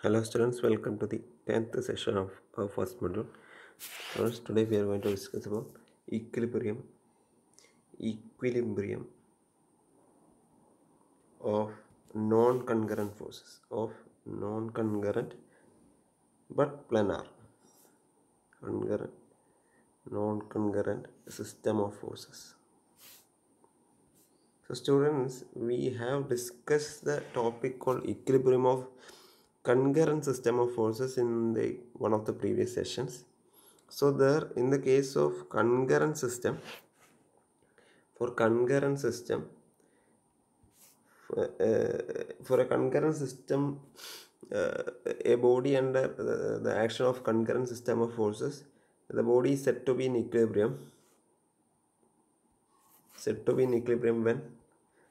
Hello students, welcome to the 10th session of our first module. Students, today we are going to discuss about equilibrium of non-concurrent forces, of non-concurrent but planar, concurrent, non-concurrent system of forces. So students, we have discussed the topic called equilibrium of concurrent system of forces in one of the previous sessions. So there, in the case of concurrent system, for concurrent system, for a concurrent system, a body under the action of concurrent system of forces, the body is said to be in equilibrium. Said to be in equilibrium when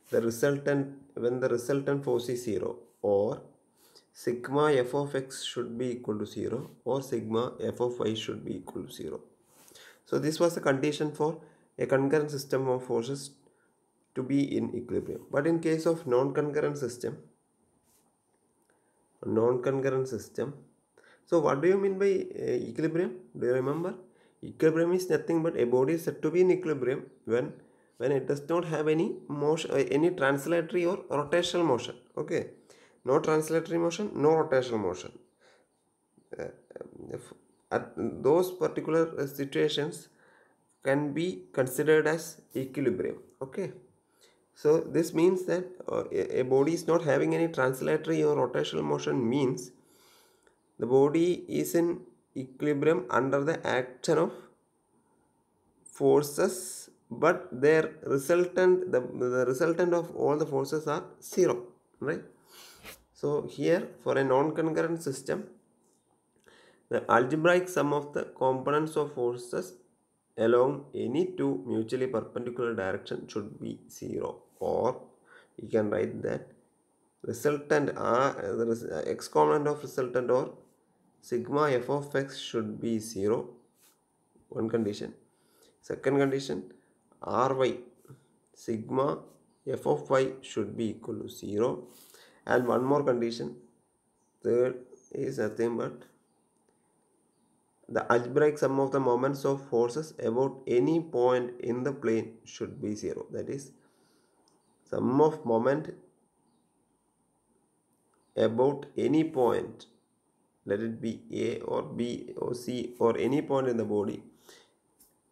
the resultant force is zero, or sigma f of x should be equal to 0, or sigma f of y should be equal to 0. So this was the condition for a concurrent system of forces to be in equilibrium. But in case of non-concurrent system, so what do you mean by equilibrium? Do you remember? Equilibrium is nothing but a body is said to be in equilibrium when it does not have any motion, any translatory or rotational motion. Okay, no translatory motion, no rotational motion. At those particular situations can be considered as equilibrium. Okay, so this means that a body is not having any translatory or rotational motion, means the body is in equilibrium under the action of forces, but their resultant, the resultant of all the forces are zero, right? So here, for a non-concurrent system, the algebraic sum of the components of forces along any two mutually perpendicular directions should be 0, or we can write that resultant x component of resultant or sigma f of x should be 0, one condition. Second condition, ry sigma f of y should be equal to 0, and one more condition, third, is nothing but the algebraic sum of the moments of forces about any point in the plane should be 0. That is, sum of moment about any point, let it be A or B or C or any point in the body,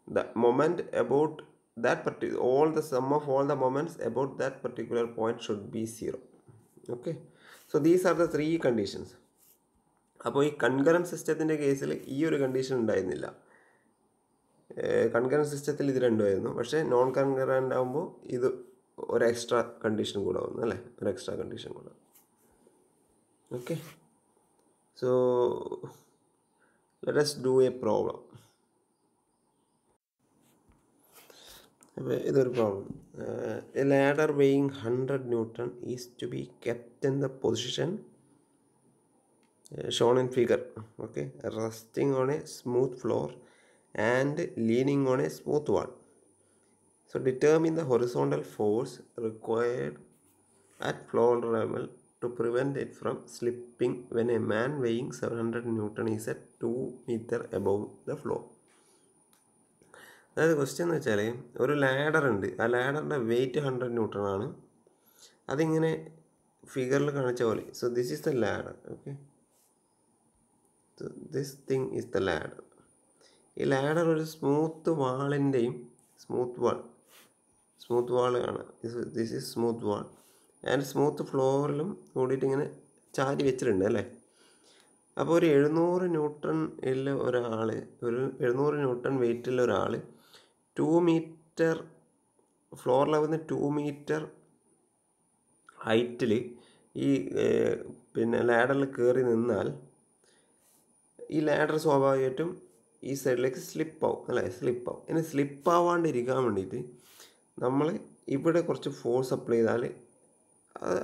the moment about that particular, all the sum of all the moments about that particular point should be 0. Okay, so these are the three conditions. അപ്പോൾ ഈ concurrent സിസ്റ്റത്തിൻ്റെ കേസിൽ ഈ ഒരു condition ഉണ്ടായിരുന്നില്ല. Concurrent സിസ്റ്റത്തിൽ ഇത് രണ്ടുമായിരുന്നു, പക്ഷേ നോൺ കൺകറൻറ്റ് ആകുമ്പോൾ ഇത് ഒരു എക്സ്ട്രാ കണ്ടീഷൻ കൂടെ വന്നു, അല്ലേ? ഒരു എക്സ്ട്രാ കണ്ടീഷൻ കൂടെ. Okay, so let us do a problem. ഇതൊരു problem. A ladder weighing 100 Newton is to be kept in the position shown in figure, okay, resting on a smooth floor and leaning on a smooth wall. So determine the horizontal force required at floor level to prevent it from slipping when a man weighing 700 Newton is at 2 meter above the floor. അതായത് question എന്ന് വെച്ചാൽ, ഒരു ladder ഉണ്ട്, ആ ലാഡറിൻ്റെ wait 100 newton ആണ്. അതിങ്ങനെ ഫിഗറിൽ കാണിച്ച പോലെ. So this is the ladder. Okay, this thing is the ladder. ഈ ലാഡർ ഒരു സ്മൂത്ത് വാൾ ആണ്. This is smooth wall and smooth ഫ്ലോറിലും കൂടിയിട്ട് ഇങ്ങനെ ചാരി വെച്ചിട്ടുണ്ട്, അല്ലേ? അപ്പോൾ ഒരു 700 ന്യൂട്ടൺ ഉള്ള ഒരാൾ, ഒരു 700 ന്യൂട്ടൺ വെയിറ്റുള്ള ഒരാൾ 2 മീറ്റർ ഫ്ലോർ ലെവലിൽ 2 മീറ്റർ ഹൈറ്റിൽ ഈ ലാഡറിൽ കയറി നിന്നാൽ ഈ ലാഡർ സ്വാഭാവികമായിട്ടും ഈ സൈഡിലേക്ക് സ്ലിപ്പാവും, അല്ലേ? സ്ലിപ്പാവും. ഇനി സ്ലിപ്പാവാണ്ടിരിക്കാൻ വേണ്ടിയിട്ട് നമ്മൾ ഇവിടെ കുറച്ച് ഫോഴ്സ് അപ്ലൈ ചെയ്താൽ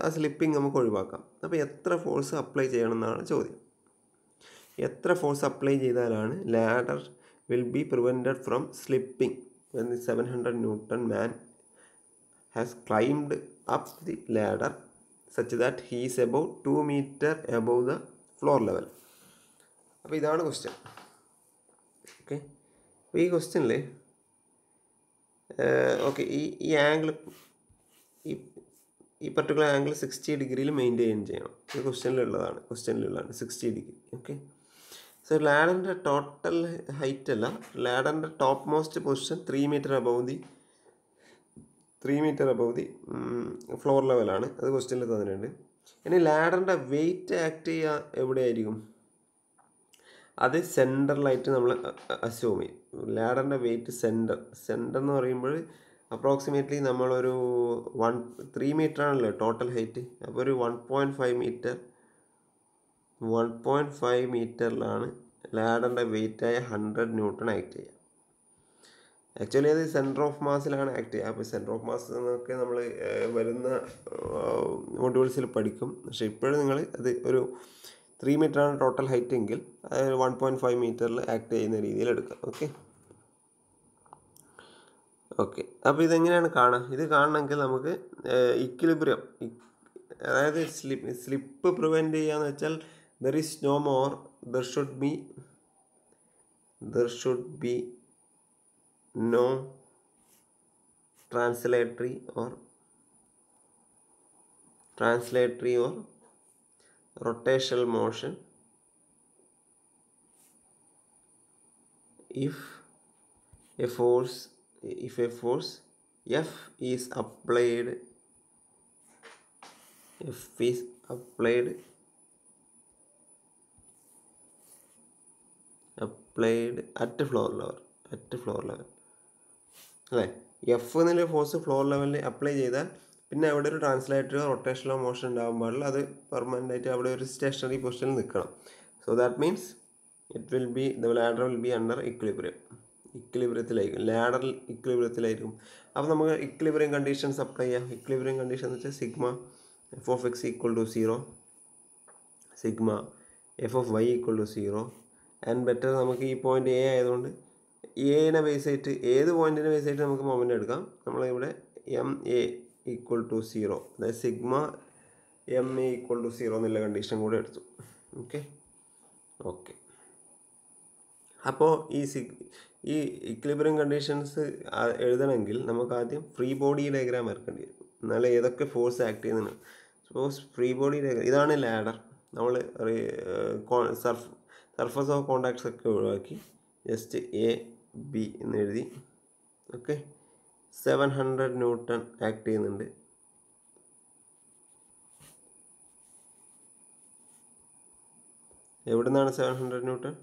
ആ സ്ലിപ്പിങ് നമുക്ക് ഒഴിവാക്കാം. അപ്പോൾ എത്ര ഫോഴ്സ് അപ്ലൈ ചെയ്യണമെന്നാണ് ചോദ്യം. എത്ര ഫോഴ്സ് അപ്ലൈ ചെയ്താലാണ് ladder will B prevented from slipping when the 700 Newton man has climbed up the ladder such that he is about 2 meter above the floor level. അപ്പോൾ ഇതാണ് ക്വസ്റ്റ്യൻ. ഓക്കെ, അപ്പോൾ ഈ ക്വസ്റ്റ്യനിൽ okay ഈ ആംഗിൾ ഈ particular angle 60 ഡിഗ്രിയിൽ maintain ചെയ്യണം. ഇത് ക്വസ്റ്റ്യനിലുള്ളതാണ് 60 ഡിഗ്രി. ഓക്കെ, സോ ലാഡറിൻ്റെ ടോട്ടൽ ഹൈറ്റ് അല്ല, ലാഡറിൻ്റെ top most position 3 metre above the floor ലെവലാണ്. അത് ക്വസ്റ്റ്യനിൽ തന്നിട്ടുണ്ട്. ഇനി ലാഡറിൻ്റെ വെയിറ്റ് ആക്ട് ചെയ്യുക എവിടെയായിരിക്കും? അത് സെൻറ്ററിലായിട്ട് നമ്മൾ അസ്യൂം ചെയ്യും. ലാഡറിൻ്റെ വെയിറ്റ് സെൻറ്റർ എന്ന് പറയുമ്പോൾ അപ്രോക്സിമേറ്റ്ലി നമ്മളൊരു 3 മീറ്റർ ആണല്ലോ ടോട്ടൽ ഹൈറ്റ്. അപ്പോൾ ഒരു 1.5 മീറ്ററിലാണ് ലാഡറിൻ്റെ വെയിറ്റായ 100 ന്യൂട്ടൺ ആക്ട് ചെയ്യുക. ആക്ച്വലി അത് സെൻറ്റർ ഓഫ് മാസിലാണ് ആക്ട് ചെയ്യുക. അപ്പോൾ സെൻറ്റർ ഓഫ് മാസ് എന്നൊക്കെ നമ്മൾ വരുന്ന മൊഡ്യൂൾസിൽ പഠിക്കും. പക്ഷേ ഇപ്പോഴും നിങ്ങൾ അത് ഒരു 3 മീറ്ററാണ് ടോട്ടൽ ഹൈറ്റ് എങ്കിൽ അത് 1.5 മീറ്ററിൽ ആക്ട് ചെയ്യുന്ന രീതിയിൽ എടുക്കാം. ഓക്കെ, അപ്പോൾ ഇതെങ്ങനെയാണ് കാണുക? ഇത് കാണണമെങ്കിൽ നമുക്ക് ഇക്വിലിബ്രിയം, അതായത് സ്ലിപ്പ് പ്രിവെൻറ്റ് ചെയ്യാന്ന് വെച്ചാൽ there should be no translatory or rotational motion if a force F is applied at floor level അല്ലേ? എഫ് എന്നുള്ള ഫോഴ്സ് ഫ്ലോർ ലെവലിൽ അപ്ലൈ ചെയ്താൽ പിന്നെ അവിടെ ഒരു ട്രാൻസ്ലേറ്ററോ റൊട്ടേഷനോ മോഷൻ ഉണ്ടാകാൻ പാടില്ല. അത് പെർമനൻ്റ് ആയിട്ട് അവിടെ ഒരു സ്റ്റേഷനറി പൊസിഷനിൽ നിൽക്കണം. So that means the ladder will be under ഇക്വിലിബ്രിയത്തിലായിരിക്കും. അപ്പോൾ നമുക്ക് ഇക്വിലിബ്രിയം കണ്ടീഷൻസ് അപ്ലൈ ചെയ്യാം. ഇക്വിലിബ്രിയം കണ്ടീഷൻ എന്ന് വെച്ചാൽ sigma F of X equal to 0, sigma F of Y equal to 0. And better നമുക്ക് ഈ പോയിന്റ് എ ആയതുകൊണ്ട് എനെ ബേസ് ആയിട്ട് ഏത് പോയിന്റിനെ ബേസ് ആയിട്ട് നമുക്ക് മൊമെൻ്റ് എടുക്കാം. നമ്മളിവിടെ എം എ ഈക്വൽ ടു 0, അതായത് sigma M A equal to 0 എന്നുള്ള കണ്ടീഷൻ കൂടെ എടുത്തു. ഓക്കെ, അപ്പോൾ ഈ ഇക്വിലിബ്രിയം കണ്ടീഷൻസ് എഴുതണമെങ്കിൽ നമുക്ക് ആദ്യം ഫ്രീ ബോഡി ഡയഗ്രാം വരക്കേണ്ടി വരും. എന്നാലും ഏതൊക്കെ ഫോഴ്സ് ആക്ട് ചെയ്യുന്നതാണ്. സപ്പോസ് ഫ്രീ ബോഡി ഡയഗ്രാം ഇതാണ് ലാഡർ. നമ്മൾ സർഫസ് ഓഫ് കോണ്ടാക്ട്സ് ഒക്കെ ഒഴിവാക്കി ജസ്റ്റ് എ ബി എന്ന് എഴുതി. ഓക്കെ, 700 ന്യൂട്ടൺ ആക്ട് ചെയ്യുന്നുണ്ട്. എവിടെ നിന്നാണ് 700 ന്യൂട്ടൺ?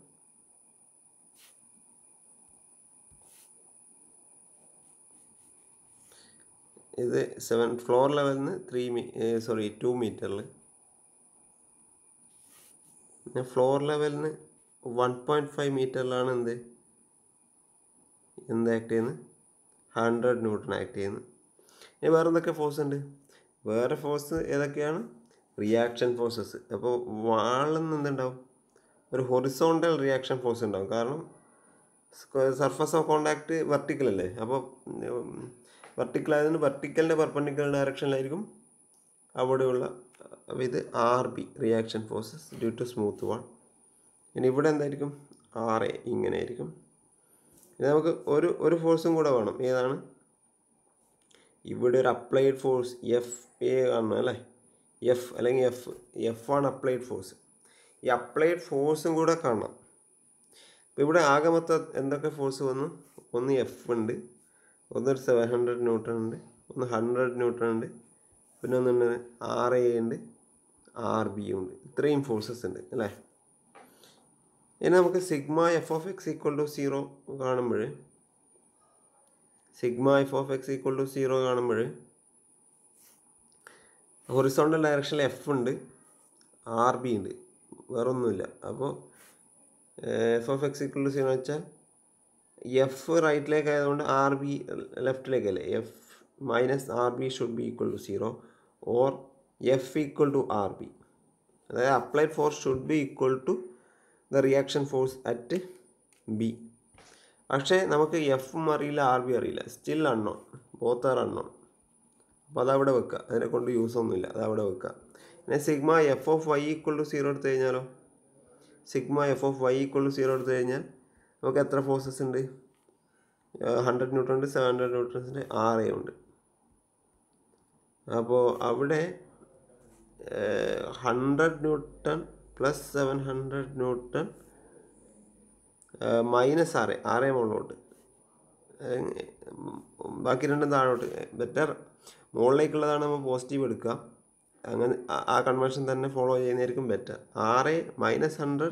ഇത് ഫ്ലോർ ലെവലിൽ നിന്ന് 2 മീറ്ററിൽ, ഫ്ലോർ ലെവലിന് 1.5 മീറ്ററിലാണ് എന്ത് ആക്ട് ചെയ്യുന്നത്? 100 ന്യൂട്ടൺ ആക്ട് ചെയ്യുന്നത്. ഇനി വേറെ എന്തൊക്കെ ഫോഴ്സ് ഉണ്ട്? വേറെ ഫോഴ്സ് ഏതൊക്കെയാണ്? Reaction forces. അപ്പോൾ വാളിൽ നിന്ന് എന്തുണ്ടാവും? ഒരു ഹൊറിസോണ്ടൽ റിയാക്ഷൻ ഫോഴ്സ് ഉണ്ടാവും. കാരണം സർഫസ് ഓഫ് കോണ്ടാക്ട് വെർട്ടിക്കൽ അല്ലേ. അപ്പോൾ വെർട്ടിക്കൽ ആയതുകൊണ്ട് വെർട്ടിക്കലിൻ്റെ പെർപെൻഡിക്കുലർ ഡയറക്ഷനിലായിരിക്കും അവിടെയുള്ള. അപ്പോൾ ഇത് RB reaction forces due to smooth wall. ഇനി ഇവിടെ എന്തായിരിക്കും? RA ഇങ്ങനെ ആയിരിക്കും. ഇനി നമുക്ക് ഒരു ഫോഴ്സും കൂടെ വേണം. ഏതാണ്? ഇവിടെ ഒരു അപ്ലൈഡ് ഫോഴ്സ് FA കാണണം അല്ലേ? എഫ് ആണ് അപ്ലൈഡ് ഫോഴ്സ്. ഈ അപ്ലൈഡ് ഫോഴ്സും കൂടെ കാണണം. അപ്പോൾ ഇവിടെ ആകെ മൊത്തം എന്തൊക്കെ ഫോഴ്സ് വന്നു? ഒന്ന് എഫ് ഉണ്ട്, ഒന്നൊരു 700 ന്യൂട്ടൺ ഉണ്ട്, ഒന്ന് 100 ന്യൂട്ടൺ ഉണ്ട്, പിന്നെ ഒന്നുണ്ട് RA ഉണ്ട്, RB ഉണ്ട്. ഇത്രയും ഫോഴ്സസ് ഉണ്ട് അല്ലേ? ഇനി നമുക്ക് sigma F of X equal to 0 കാണുമ്പോൾ ഹൊറിസോണ്ടൽ ഡയറക്ഷനിൽ എഫ് ഉണ്ട്, RB ഉണ്ട്, വേറൊന്നുമില്ല. അപ്പോൾ F of X equal to 0 വെച്ചാൽ എഫ് റൈറ്റിലേക്ക് ആയതുകൊണ്ട് RB ലെഫ്റ്റിലേക്കല്ലേ. F minus RB should be equal to 0 or F equal to RB. അതായത് applied force should be equal to the reaction force at B. പക്ഷേ നമുക്ക് എഫും അറിയില്ല, RB അറിയില്ല. Still unknown, both are unknown. അപ്പോൾ അതിനെ കൊണ്ട് യൂസ് ഒന്നുമില്ല, അതവിടെ വെക്കുക. പിന്നെ sigma F of Y equal to 0 എടുത്തു കഴിഞ്ഞാലോ sigma F of Y equal to 0 എടുത്തു കഴിഞ്ഞാൽ നമുക്ക് എത്ര ഫോഴ്സസ് ഉണ്ട്? 100 ന്യൂട്ടൺ ഉണ്ട്, 700 ന്യൂട്ടൺസിൻ്റെ RA ഉണ്ട്. അപ്പോൾ അവിടെ 100 newton plus 700 newton minus RA മുകളിലോട്ട്, ബാക്കി രണ്ടും താഴോട്ട്. ബെറ്റർ മുകളിലേക്കുള്ളതാണ് നമ്മൾ പോസിറ്റീവ് എടുക്കുക. അങ്ങനെ ആ കൺവെൻഷൻ തന്നെ ഫോളോ ചെയ്യുന്നതായിരിക്കും ബെറ്റർ. RA മൈനസ് 100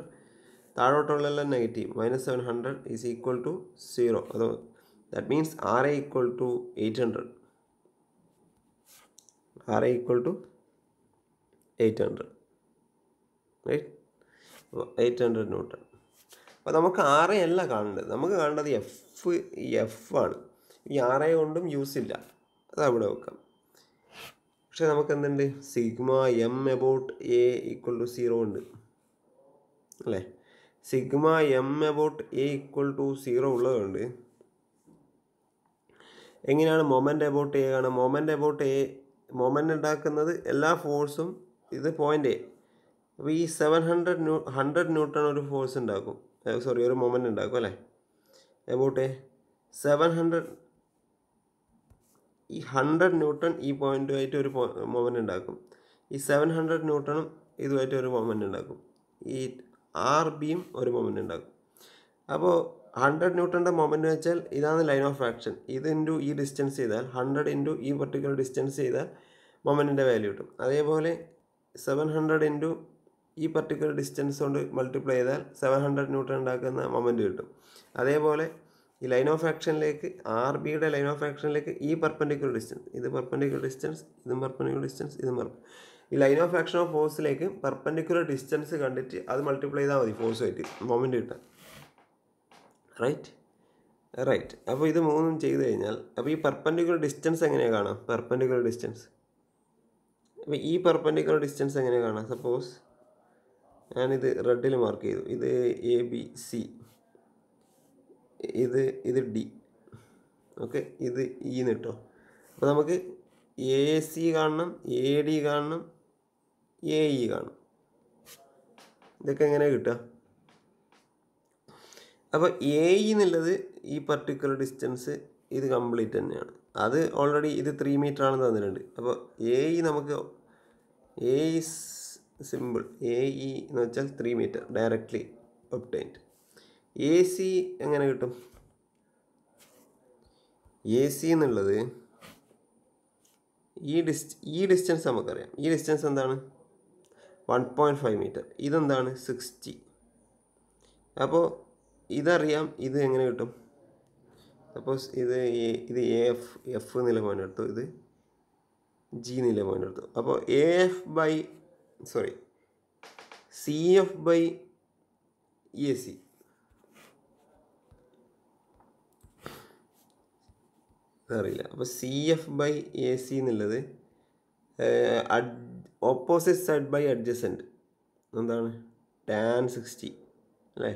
താഴോട്ടുള്ളതെല്ലാം negative. Minus 700 is equal to 0. അതോ that means RA equal to 800. RA equal to 800, right? 800 newton. അപ്പോൾ നമുക്ക് RA അല്ല കാണേണ്ടത്, നമുക്ക് കാണേണ്ടത് എഫ് ആണ്. ഈ RA കൊണ്ടും യൂസ് ഇല്ല, അത് അവിടെ വെക്കാം. പക്ഷെ നമുക്ക് എന്തുണ്ട്? Sigma M about A equal to 0 ഉണ്ട് അല്ലേ? Sigma M about A equal to 0 ഉള്ളതുകൊണ്ട് എങ്ങനെയാണ് മൊമെൻ്റ് എബൌട്ട് എ കാണുക? മൊമെൻ്റ് എബൌട്ട് എ, മൊമെൻ്റ് ഉണ്ടാക്കുന്നത് എല്ലാ ഫോഴ്സും ഇത് പോയിൻ്റ് എ. അപ്പോൾ ഈ 100 ന്യൂട്ടൺ ഒരു ഫോഴ്സ് ഉണ്ടാക്കും, സോറി ഒരു മൊമെൻ്റ് ഉണ്ടാക്കും അല്ലേ? എബൌട്ട് എ 700, ഈ 100 ന്യൂട്ടൺ ഈ പോയിൻറ്റുമായിട്ട് ഒരു മൊമെൻ്റ് ഉണ്ടാക്കും. ഈ 700 ന്യൂട്ടണും ഇതുമായിട്ട് ഒരു മൊമെൻ്റ് ഉണ്ടാക്കും. ഈ RBയും ഒരു മൊമെൻ്റ് ഉണ്ടാക്കും. അപ്പോൾ 100 ന്യൂട്ടൻ്റെ മൊമെൻ്റ് വെച്ചാൽ ഇതാണ് ലൈൻ ഓഫ് ആക്ഷൻ. ഇത് ഇൻറ്റു ഈ ഡിസ്റ്റൻസ് ചെയ്താൽ 100 ഇൻറ്റു ഈ പെർട്ടിക്കുലർ ഡിസ്റ്റൻസ് ചെയ്താൽ മൊമെൻറ്റിൻ്റെ വാല്യൂ കിട്ടും. അതേപോലെ 700 ഇൻറ്റു ഈ പെർട്ടിക്കുലർ ഡിസ്റ്റൻസ് കൊണ്ട് മൾട്ടിപ്ലൈ ചെയ്താൽ 700 ന്യൂട്ടൺ ഉണ്ടാക്കുന്ന മൊമെൻറ്റ് കിട്ടും. അതേപോലെ ഈ ലൈൻ ഓഫ് ആക്ഷനിലേക്ക്, RBയുടെ ലൈൻ ഓഫ് ആക്ഷനിലേക്ക് ഈ പെർപെൻഡിക്കുലർ ഡിസ്റ്റൻസ്, ഇത് പെർപെൻഡിക്കുലർ ഡിസ്റ്റൻസ്, ഇതും പെർപെൻഡിക്കുലർ ഡിസ്റ്റൻസ്, ഇതും ഈ ലൈൻ ഓഫ് ആക്ഷൻ ഓഫ് ഫോഴ്സിലേക്ക് പെർപെൻഡിക്കുലർ ഡിസ്റ്റൻസ് കണ്ടിട്ട് അത് മൾട്ടിപ്ലൈ ചെയ്താൽ മതി ഫോഴ്സുമായിട്ട് മൊമെൻറ്റ് കിട്ടാൻ, റൈറ്റ്. അപ്പോൾ ഇത് മൂന്നും ചെയ്ത് കഴിഞ്ഞാൽ, അപ്പോൾ ഈ പെർപെൻഡിക്കുലർ ഡിസ്റ്റൻസ് എങ്ങനെയാണ് കാണാം? പെർപെൻഡിക്കുലർ ഡിസ്റ്റൻസ്, അപ്പോൾ ഈ പെർപെൻഡിക്കുലർ ഡിസ്റ്റൻസ് എങ്ങനെയാണ് കാണാം? സപ്പോസ് ഞാനിത് റെഡിൽ മാർക്ക് ചെയ്തു, ഇത് ABC, ഇത് D, ഓക്കെ, ഇത് E കേട്ടോ. അപ്പോൾ നമുക്ക് AC കാണണം, AD കാണണം, AE കാണണം. ഇതൊക്കെ എങ്ങനെയാണ് കിട്ടുക? അപ്പോൾ AE എന്നുള്ളത് ഈ പർട്ടിക്കുലർ ഡിസ്റ്റൻസ് ഇത് കംപ്ലീറ്റ് തന്നെയാണ്. അത് ഓൾറെഡി ഇത് 3 മീറ്റർ ആണെന്ന് തന്നിട്ടുണ്ട്. അപ്പോൾ AE നമുക്ക് AE സിമ്പിൾ, AE എന്ന് വെച്ചാൽ 3 മീറ്റർ ഡയറക്റ്റ്ലി ഒബ്റ്റൈൻഡ്. AC എങ്ങനെ കിട്ടും? AC എന്നുള്ളത് ഈ ഡിസ്റ്റൻസ് നമുക്കറിയാം. ഈ ഡിസ്റ്റൻസ് എന്താണ്? 1.5 മീറ്റർ. ഇതെന്താണ്? 60. അപ്പോൾ ഇതറിയാം. ഇത് എങ്ങനെ കിട്ടും? സപ്പോസ് ഇത് എഫ് എന്നുള്ള പോയിന്റ് എടുത്തു, ഇത് G എന്നുള്ള പോയിന്റ് എടുത്തു. അപ്പോൾ CF ബൈ AC, അറിയില്ല. അപ്പോൾ CF ബൈ AC എന്നുള്ളത് ഓപ്പോസിറ്റ് സൈഡ് ബൈ അഡ്ജസൻറ്റ് എന്താണ്? tan 60 അല്ലേ?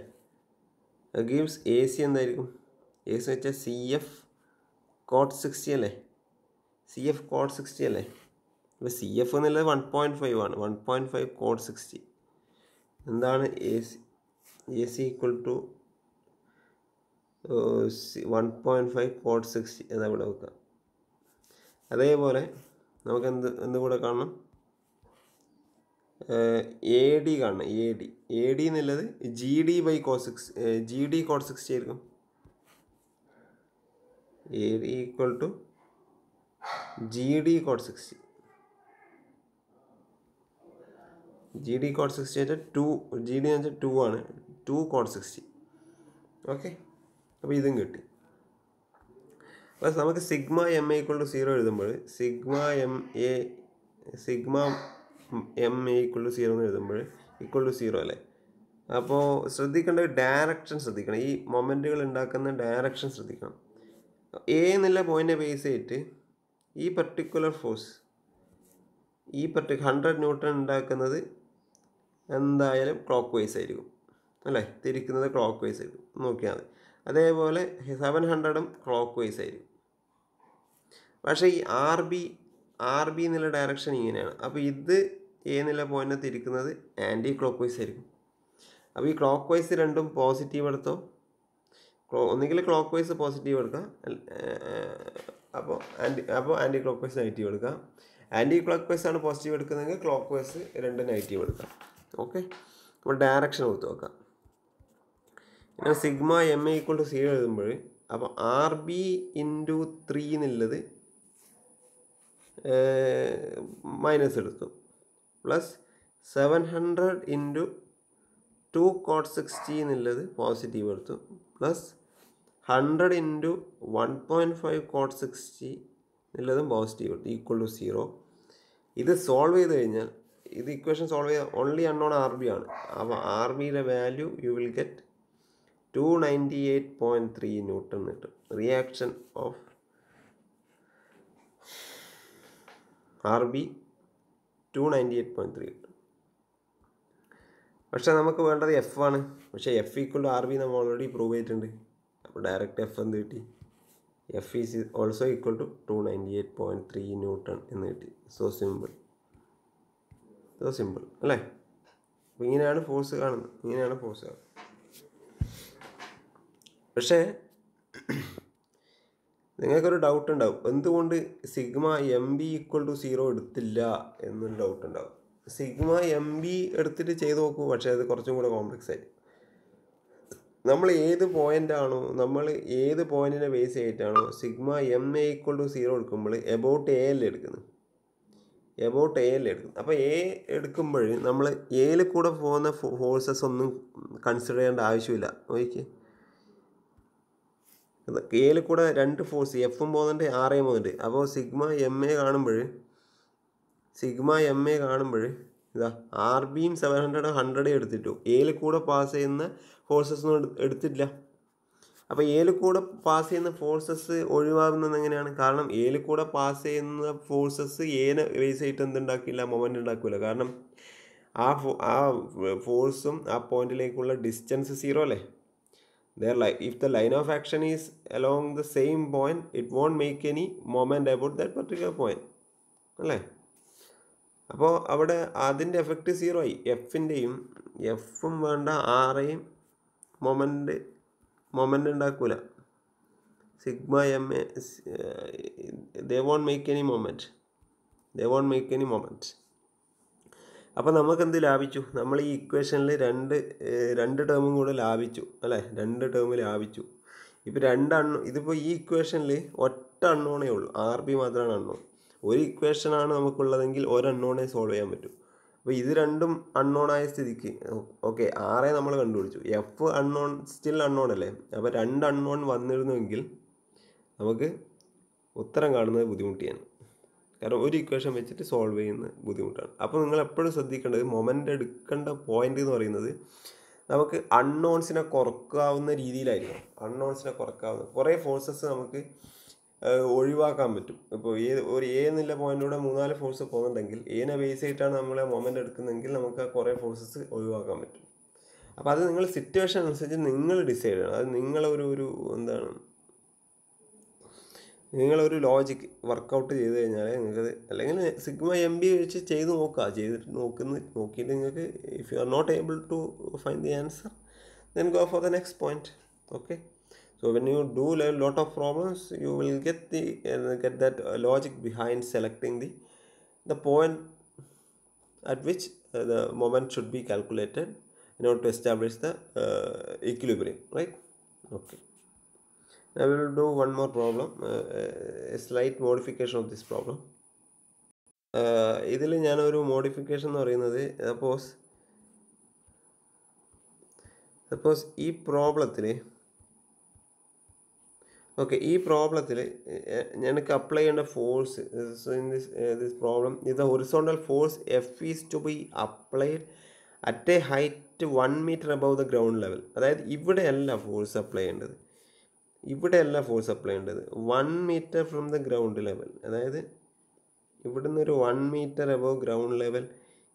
ഗീവ്സ് AC എന്തായിരിക്കും? AC വെച്ചാൽ CF cot 60 അല്ലേ? CF cot 60 അല്ലേ? അപ്പോൾ CF എന്നുള്ളത് 1.5 ആണ്. 1.5 cot 60 എന്താണ്? AC ഈക്വൽ ടു 1.5 cot 60 എന്നാ ഇവിടെ വെക്കുക. അതേപോലെ നമുക്ക് എന്ത് കൂടെ കാണണം? AD കാണണം. AD എന്നുള്ളത് GD by cot 60, GD cot 60 ആയിരിക്കും. AD equal to GD cot 60. GD cot 60 വെച്ചാൽ 2, GD എന്ന് വെച്ചാൽ 2 ആണ്. 2 cot 60. ഓക്കെ, അപ്പോൾ ഇതും കിട്ടി. അപ്പോൾ നമുക്ക് sigma M A equal to 0 എഴുതുമ്പോൾ sigma M A equal to 0 എന്ന് എഴുതുമ്പോൾ ഈക്വൽ ടു 0 അല്ലേ? അപ്പോൾ ശ്രദ്ധിക്കേണ്ട ഡയറക്ഷൻ ശ്രദ്ധിക്കണം. ഈ മൊമെൻറ്റുകൾ ഉണ്ടാക്കുന്ന ഡയറക്ഷൻ ശ്രദ്ധിക്കണം. A എന്നുള്ള പോയിൻ്റ് ബേസ് ചെയ്തിട്ട് ഈ പർട്ടിക്കുലർ ഫോഴ്സ്, ഈ 100 ന്യൂട്ടൺ ഉണ്ടാക്കുന്നത് എന്തായാലും ക്ലോക്ക് വൈസ് ആയിരിക്കും അല്ലേ? തിരിക്കുന്നത് ക്ലോക്ക് വൈസ് ആയിരിക്കും, നോക്കിയാൽ മതി. അതേപോലെ 700ഉം ക്ലോക്ക് വൈസ് ആയിരിക്കും. പക്ഷേ ഈ RB എന്നുള്ള ഡയറക്ഷൻ ഇങ്ങനെയാണ്. അപ്പോൾ ഇത് A എന്നുള്ള പോയിൻ്റ് തിരിക്കുന്നത് ആൻറ്റി ക്ലോക്ക് വൈസ് ആയിരിക്കും. അപ്പോൾ ഈ ക്ലോക്ക് വൈസ് രണ്ടും പോസിറ്റീവ് എടുത്തോ, ഒന്നുകിൽ ക്ലോക്ക് വൈസ് പോസിറ്റീവ് എടുക്കാം, അപ്പോൾ ആൻറ്റി ക്ലോക്ക് വൈസ് നെഗറ്റീവ് എടുക്കാം. ആൻറ്റി ക്ലോക്ക് വൈസ് ആണ് പോസിറ്റീവ് എടുക്കുന്നതെങ്കിൽ ക്ലോക്ക് വൈസ് രണ്ട് നെഗറ്റീവ് എടുക്കാം. ഓക്കെ, അപ്പോൾ ഡയറക്ഷൻ കൊടുത്ത് നോക്കാം. പിന്നെ sigma M A equal to 0 എഴുതുമ്പോൾ അപ്പോൾ ആർ ബി ഇൻറ്റു 3 എന്നുള്ളത് മൈനസ് എടുത്തു, പ്ലസ് 700 ഇൻറ്റു 2 cot 60 എന്നുള്ളത് പോസിറ്റീവ് എടുത്തു, പ്ലസ് 100 ഇൻറ്റു 1.5 cot 60 എന്നുള്ളതും പോസിറ്റീവ് എടുത്തു, ഈക്വൽ ടു 0. ഇത് സോൾവ് ചെയ്ത് കഴിഞ്ഞാൽ, ഇത് ഇക്വേഷൻ സോൾവ് ചെയ്താൽ ഓൺലി അൺനോൺ ആർ ബി ആണ്. അപ്പോൾ ആർ ബിയുടെ value you will get 298.3 newton കിട്ടും. റിയാക്ഷൻ ഓഫ് ആർ ബി 298.3 കിട്ടും. പക്ഷേ നമുക്ക് വേണ്ടത് എഫ് ആണ്. പക്ഷേ F equal to R B നമ്മൾ ഓൾറെഡി പ്രൂവ് ചെയ്തിട്ടുണ്ട്. അപ്പോൾ ഡയറക്റ്റ് എഫ് എന്ത് കിട്ടി? F is also equal to 298.3 newton എന്ന് കിട്ടി. സോ സിമ്പിൾ അല്ലേ? അപ്പോൾ ഇങ്ങനെയാണ് ഫോഴ്സ് കാണുന്നത്, പക്ഷേ നിങ്ങൾക്കൊരു ഡൗട്ട് ഉണ്ടാവും, എന്തുകൊണ്ട് sigma M B equal to 0 എടുത്തില്ല എന്നൊരു ഡൗട്ട് ഉണ്ടാവും. സിഗ്മ എം ബി എടുത്തിട്ട് ചെയ്ത് നോക്കൂ, പക്ഷേ അത് കുറച്ചും കൂടെ കോംപ്ലക്സ് ആയി. നമ്മൾ ഏത് പോയിന്റിനെ ബേസ് ചെയ്തിട്ടാണോ sigma M A equal to 0 എടുക്കുമ്പോൾ എബൌട്ട് എ അല്ലേ എടുക്കുന്നത്. അപ്പോൾ എ എടുക്കുമ്പോൾ നമ്മൾ എയിൽ കൂടെ പോകുന്ന ഫോഴ്സസ് ഒന്നും കൺസിഡർ ചെയ്യേണ്ട ആവശ്യമില്ല. നോക്കിക്കേ, എയിൽ കൂടെ രണ്ട് ഫോഴ്സ് എഫും പോകുന്നുണ്ട്, ആറേയും പോകുന്നുണ്ട്. അപ്പോൾ സിഗ്മ എം എ കാണുമ്പോൾ ഇതാ ആർ ബിയും 700 100 എടുത്തിട്ടു. എയിൽ കൂടെ പാസ് ചെയ്യുന്ന ഫോഴ്സസ് ഒന്നും എടുത്തില്ല. അപ്പോൾ എയിൽ കൂടെ പാസ് ചെയ്യുന്ന ഫോഴ്സസ് ഒഴിവാകുന്നത് എങ്ങനെയാണ്? കാരണം എയിൽ കൂടെ പാസ് ചെയ്യുന്ന ഫോഴ്സസ് ഏനെ ബേസ് ചെയ്തിട്ട് എന്തുണ്ടാക്കില്ല, മൊമെൻ്റ് ഉണ്ടാക്കില്ല. കാരണം ആ ഫോഴ്സും ആ പോയിന്റിലേക്കുള്ള ഡിസ്റ്റൻസ് 0 അല്ലേ. If the line of action is along the same point, it won't make any moment about that particular point അല്ലേ. അപ്പോൾ അവിടെ അതിൻ്റെ എഫക്റ്റ് 0 ആയി. എഫും വേണ്ട, ആറേയും മൊമെൻ്റ് ഉണ്ടാക്കൂല. Sigma M A they won't make any moment. അപ്പോൾ നമുക്കെന്ത് ലാഭിച്ചു? നമ്മൾ ഈ ഇക്വേഷനിൽ രണ്ട് ടേമും കൂടെ ലാഭിച്ചു അല്ലേ, 2 ടേം ലാഭിച്ചു. ഇപ്പോൾ ഇതിപ്പോൾ ഈ ഇക്വേഷനിൽ ഒറ്റ അൺനോണേ ഉള്ളൂ, ആർ ബി മാത്രമാണ് അൺനോൺ. ഒരു ഇക്വേഷനാണ് നമുക്കുള്ളതെങ്കിൽ ഒരു അൺനോണേ സോൾവ് ചെയ്യാൻ പറ്റും. അപ്പോൾ ഇത് രണ്ടും അൺനോണായ സ്ഥിതിക്ക് ഓക്കെ, ആറേ നമ്മൾ കണ്ടുപിടിച്ചു, എഫ് സ്റ്റിൽ അൺനോൺ അല്ലേ. അപ്പോൾ 2 അൺനോൺ വന്നിരുന്നുവെങ്കിൽ നമുക്ക് ഉത്തരം കാണുന്നത് ബുദ്ധിമുട്ടിയാണ്. കാരണം ഒരു ഇക്വേഷൻ വെച്ചിട്ട് സോൾവ് ചെയ്യുന്നത് ബുദ്ധിമുട്ടാണ്. അപ്പോൾ നിങ്ങൾ എപ്പോഴും ശ്രദ്ധിക്കേണ്ടത്, മൊമെൻ്റ് എടുക്കേണ്ട പോയിന്റ് എന്ന് പറയുന്നത് നമുക്ക് അൺനോൺസിനെ കുറക്കാവുന്ന രീതിയിലായിരിക്കും. കുറേ ഫോഴ്സസ് നമുക്ക് ഒഴിവാക്കാൻ പറ്റും. ഇപ്പോൾ ഒരു എ എന്നുള്ള പോയിന്റിലൂടെ 3-4 ഫോഴ്സ് പോകുന്നുണ്ടെങ്കിൽ എനെ ബേസ് ചെയ്തിട്ടാണ് നമ്മൾ മൊമെൻ്റ് എടുക്കുന്നതെങ്കിൽ നമുക്ക് കുറേ ഫോഴ്സസ് ഒഴിവാക്കാൻ പറ്റും. അപ്പോൾ അത് നിങ്ങൾ സിറ്റുവേഷൻ അനുസരിച്ച് നിങ്ങൾ ഡിസൈഡ് ചെയ്യണം. അത് നിങ്ങളൊരു ലോജിക് വർക്കൗട്ട് ചെയ്ത് കഴിഞ്ഞാൽ നിങ്ങൾക്കത്, അല്ലെങ്കിൽ സിഗ്മ എം ബി വെച്ച് നോക്കിയിട്ട് നിങ്ങൾക്ക് if you are not able to find the answer then go for the next point. Okay, so when you do a lot of problems you will get that logic behind selecting the point at which the moment should be calculated in order to establish the equilibrium, right? Okay, now we will do one more problem, a slight modification of this problem. ഇതിൽ ഞാനൊരു modification എന്ന് പറയുന്നത്, suppose ഈ പ്രോബ്ലത്തിൽ ഞങ്ങൾക്ക് apply ചെയ്യേണ്ട force, in this problem ഇത് horizontal force F is to be applied at a height 1 meter above the ground level. അതായത് ഇവിടെയല്ല ഫോഴ്സ് അപ്ലൈ ചെയ്യേണ്ടത്, 1 meter from the ground level. അതായത് ഇവിടുന്ന് ഒരു 1 meter above ഗ്രൗണ്ട് ലെവൽ,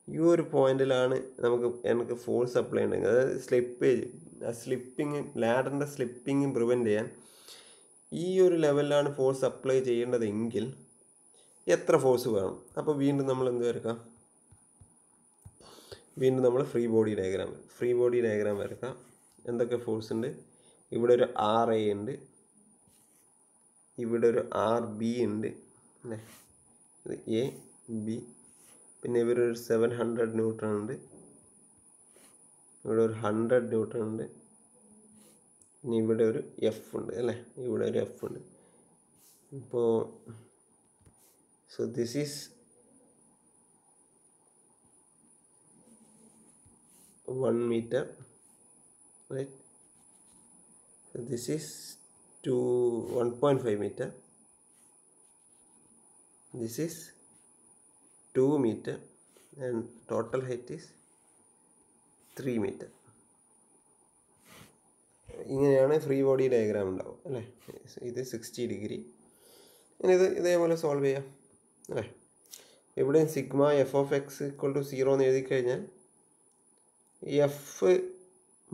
ഈ ഒരു പോയിന്റിലാണ് എനിക്ക് ഫോഴ്സ് അപ്ലൈ ചെയ്യേണ്ടത്. അതായത് ലാഡറിൻ്റെ സ്ലിപ്പിങ് പ്രിവെൻറ്റ് ചെയ്യാൻ ഈ ഒരു ലെവലിലാണ് ഫോഴ്സ് അപ്ലൈ ചെയ്യേണ്ടതെങ്കിൽ എത്ര ഫോഴ്സ് വേണം? അപ്പോൾ വീണ്ടും നമ്മൾ എന്ത് വരക്കാം, വീണ്ടും നമ്മൾ ഫ്രീ ബോഡി ഡയഗ്രാം വരക്കാം. എന്തൊക്കെ ഫോഴ്സ് ഉണ്ട്? ഇവിടെ ഒരു RA ഉണ്ട്, ഇവിടെ ഒരു RB ഉണ്ട് അല്ലേ, ഇത് AB. പിന്നെ ഇവിടെ ഒരു 700 ന്യൂട്ടൺ ഉണ്ട്, ഇവിടെ ഒരു 100 ന്യൂട്ടൺ ഉണ്ട്, പിന്നെ ഇവിടെ ഒരു F ഉണ്ട് അല്ലേ, ഇവിടെ ഒരു F ഉണ്ട്. ഇപ്പോൾ so this is 1 meter, right? So this is 1.5 meter, this is 2 meter, and total height is 3 meter. ഇങ്ങനെയാണ് ഫ്രീ ബോഡി ഡയഗ്രാം ഉണ്ടാവും അല്ലേ. ഇത് 60 ഡിഗ്രി. ഇനി ഇത് ഇതേപോലെ സോൾവ് ചെയ്യാം അല്ലേ. ഇവിടെ സിഗ്മ f(x) = 0 എന്ന് എഴുതി കഴിഞ്ഞാൽ F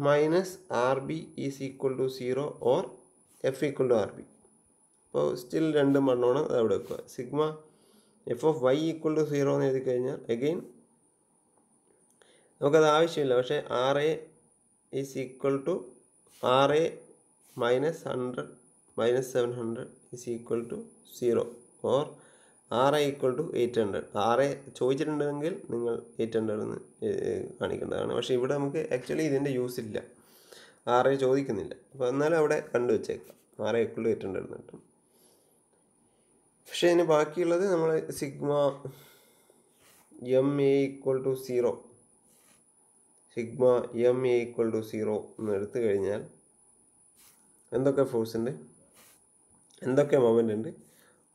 minus RB is equal to 0 or F equal to RB. അപ്പോൾ സ്റ്റിൽ രണ്ടും മണ്ണോണ് അത് അവിടെ വെക്കുക. സിഗ്മ f(y) equal to 0 എന്ന് എഴുതി കഴിഞ്ഞാൽ അഗെയിൻ നമുക്കത് ആവശ്യമില്ല. പക്ഷേ RA is equal to RA minus 100 minus 700 is equal to 0 or RA equal to 800. RA ചോദിച്ചിട്ടുണ്ടെങ്കിൽ നിങ്ങൾ 800 എന്ന് കാണിക്കേണ്ടതാണ്. പക്ഷേ ഇവിടെ നമുക്ക് ആക്ച്വലി ഇതിൻ്റെ യൂസ് ഇല്ല, RA ചോദിക്കുന്നില്ല. അപ്പോൾ എന്നാലും അവിടെ കണ്ടുവച്ചേക്കാം, RA equal to 800 എന്ന് കിട്ടും. പക്ഷേ ഇതിന് ബാക്കിയുള്ളത് നമ്മൾ sigma MA equal to 0, sigma MA equal to 0 എന്ന് എടുത്തു കഴിഞ്ഞാൽ എന്തൊക്കെ ഫോഴ്സ് ഉണ്ട്, എന്തൊക്കെ മൊമെൻ്റ് ഉണ്ട്?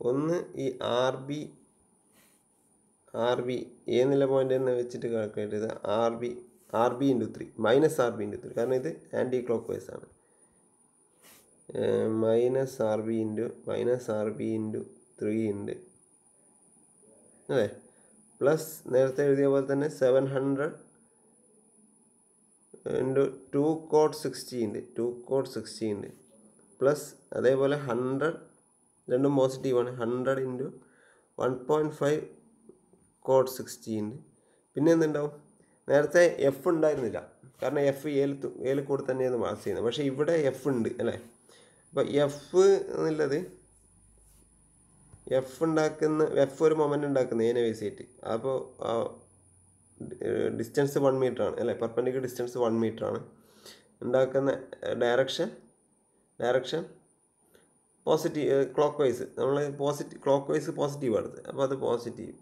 ഒന്ന് ഈ RB എന്നുള്ള പോയിൻ്റ് തന്നെ വെച്ചിട്ട് കാൽക്കുലേറ്റ് ചെയ്ത് RB × 3 മൈനസ് RB × 3, കാരണം ഇത് ആൻറ്റി ക്ലോക്ക് വൈസ് ആണ്. -RB × 3 ഉണ്ട് അല്ലേ, പ്ലസ് നേരത്തെ എഴുതിയ പോലെ തന്നെ 700 × 2 cot 60 ഉണ്ട്, 2 cot 60 ഉണ്ട്, പ്ലസ് അതേപോലെ 100, രണ്ടും പോസിറ്റീവാണ്, 100 × 1.5 cot 60 ഉണ്ട്. പിന്നെ എന്തുണ്ടാവും? നേരത്തെ F ഉണ്ടായിരുന്നില്ല, കാരണം F ഏൽ കൂടെ തന്നെയാണ് മാസ് ചെയ്യുന്നത്. പക്ഷേ ഇവിടെ F ഉണ്ട് അല്ലേ. അപ്പോൾ F എന്നുള്ളത് F ഒരു മൊമെൻ്റ് ഉണ്ടാക്കുന്നത് ഏനെ ബേസ് ചെയ്തിട്ട്. അപ്പോൾ ഡിസ്റ്റൻസ് 1 മീറ്റർ ആണ് അല്ലേ, പെർപെൻഡിക്കുലർ ഡിസ്റ്റൻസ് 1 മീറ്റർ ആണ്. ഉണ്ടാക്കുന്ന ഡയറക്ഷൻ പോസിറ്റീവ്, ക്ലോക്ക് വൈസ്. നമ്മൾ ക്ലോക്ക് വൈസ് പോസിറ്റീവ് എടുത്ത്, അപ്പോൾ അത് പോസിറ്റീവ്.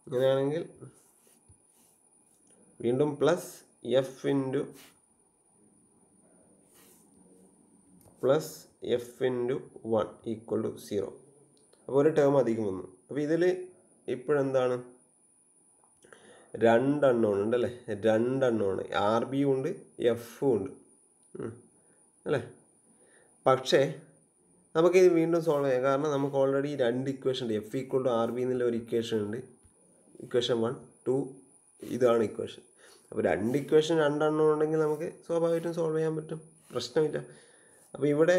അങ്ങനെയാണെങ്കിൽ വീണ്ടും പ്ലസ് F × 1 ഈക്വൽ ടു 0. അപ്പോൾ ഒരു ടേം അധികം വന്നു. അപ്പോൾ ഇതിൽ ഇപ്പോഴെന്താണ്, 2 അൺനോൺ ഉണ്ട് അല്ലേ, 2 അൺനോൺ, RB ഉണ്ട് F ഉണ്ട് അല്ലേ. പക്ഷേ നമുക്കിത് വീണ്ടും സോൾവ് ചെയ്യാം, കാരണം നമുക്ക് ഓൾറെഡി 2 ഇക്വേഷൻ ഉണ്ട്. F equal to RB എന്നുള്ള ഒരു ഇക്വേഷൻ ഉണ്ട്, ഇക്വേഷൻ 1, 2, ഇതാണ് ഇക്വേഷൻ. അപ്പോൾ 2 ഇക്വേഷൻ 2 അൺനോൺ ഉണ്ടെങ്കിൽ നമുക്ക് സ്വാഭാവികമായിട്ടും സോൾവ് ചെയ്യാൻ പറ്റും, പ്രശ്നമില്ല. അപ്പോൾ ഇവിടെ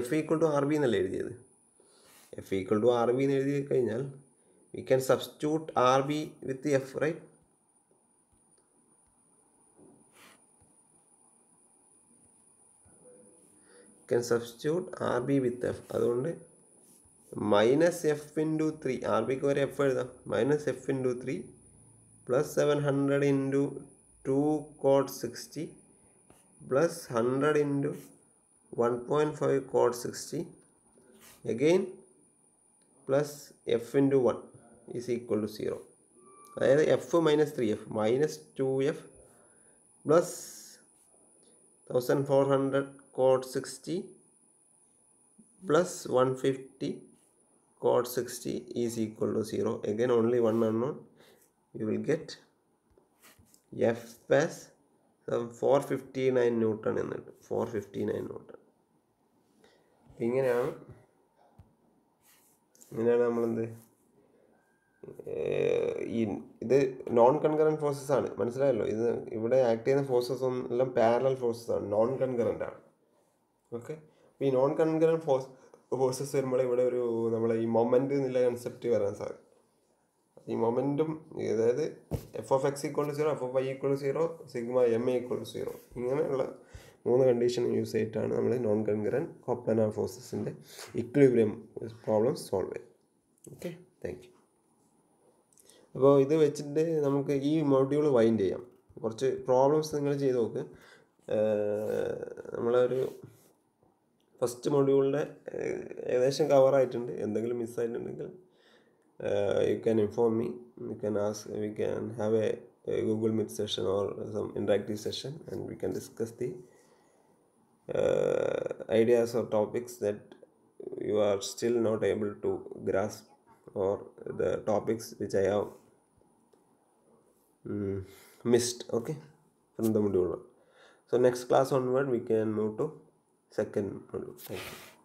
F equal to RB എന്നല്ല എഴുതിയത്. F equal to RB എന്ന് എഴുതി കഴിഞ്ഞാൽ we can substitute RB with F, right? Can substitute RB with F. അതുകൊണ്ട് -F × 3, RBക്ക് വരെ F എഴുതാം, -F × 3 plus 700 × 2 cot 60 plus 100 × 1.5 cot 60 again plus F × 1 is equal to 0. അതായത് F - 3F -2F plus 1400 cot 60 plus 150 cot 60 is equal to 0. Again only one unknown. You will get F as 459 Newton എന്നിട്ട് 459 Newton. ഇങ്ങനെയാണ് നമ്മളെന്ത് ഇത് non concurrent forces ആണ്, മനസ്സിലായല്ലോ. ഇത് ഇവിടെ act ചെയ്യുന്ന ഫോഴ്സസ് എല്ലാം പാരലൽ ഫോഴ്സസ് ആണ്, നോൺ കൺകറൻ്റ് ആണ്. ഓക്കെ, അപ്പോൾ ഈ നോൺ കൺകറൻറ്റ് ഫോഴ്സസ് വരുമ്പോൾ ഇവിടെ ഒരു നമ്മളെ ഈ മൊമെൻ്റ് എന്നുള്ള കൺസെപ്റ്റ് വരാൻ സാധിക്കും. ഈ മൊമെൻറ്റും അതായത് F of X equal to 0, F of Y equal to 0, sigma M A equal to 0, ഇങ്ങനെയുള്ള 3 കണ്ടീഷൻ യൂസ് ചെയ്തിട്ടാണ് നമ്മൾ നോൺ കൺകറൻറ്റ് കോപ്ലാനാർ ഫോഴ്സസിൻ്റെ ഇക്വിലിബ്രിയം പ്രോബ്ലം സോൾവ് ചെയ്യുന്നത്. Okay, thank you. അപ്പോൾ ഇത് വെച്ചിട്ട് നമുക്ക് ഈ മൊഡ്യൂൾ വൈൻഡ് ചെയ്യാം. കുറച്ച് പ്രോബ്ലംസ് നിങ്ങൾ ചെയ്ത് നോക്ക്. നമ്മളൊരു ഫസ്റ്റ് മൊഡ്യൂളിൻ്റെ ഏകദേശം കവറായിട്ടുണ്ട്. എന്തെങ്കിലും മിസ്സായിട്ടുണ്ടെങ്കിൽ you can inform me, you can ask, we can have a Google Meet session or some interactive session, and we can discuss the ideas or topics that you are still not able to grasp, or the topics which I have missed, okay, from the module 1. So next class onward we can move to second module. Thank you.